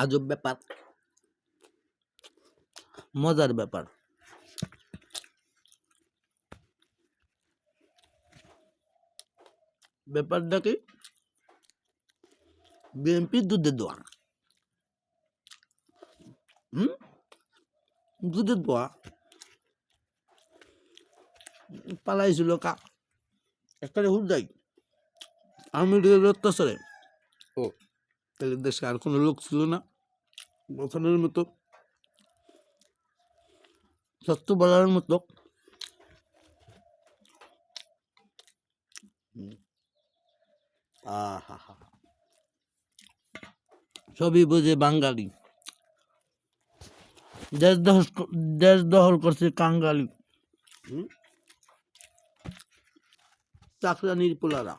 আজব ব্যাপার, মজার ব্যাপার। ব্যাপারটা কি, বিএনপির দুধের দোয়া, দুধের দোয়া পালাইছিল একটা হুদাই আওয়ামী লীগের অত্যাচারে। ও তাহলে দেশে আর কোনো লোক ছিল না বছরের মতো, সত্য বলার মতো। আহা, সবই বোঝে বাঙালি, দেশ দখল করছে কাঙ্গালি। চাকরানির পোলারা,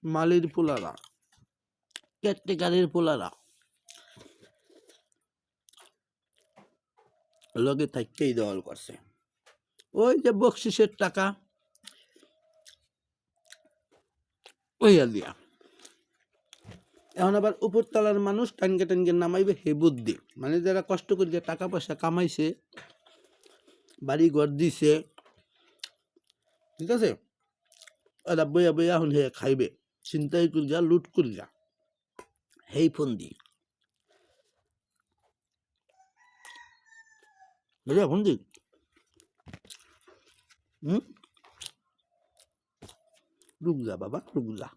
মালির পোলারা, কেটটেকারের পোলারা লগে থাকতেই দখল করছে। ওই যে বকশিসের টাকা ওই দিয়া, এখন আবার উপরতলার মানুষ টানকে টানকে নামাইবে হে বুদ্ধি, মানে যারা কষ্ট করে টাকা পয়সা কামাইছে, বাড়ি ঘর দিছে, ঠিক আছে, ওরা বইয়া বইয়া এখন হে খাইবে, চিন্তাই করিয়া লুট করিয়া হেই ফোন দি বুঝা ফোন দি। রুক যা বাবা, রুক যা।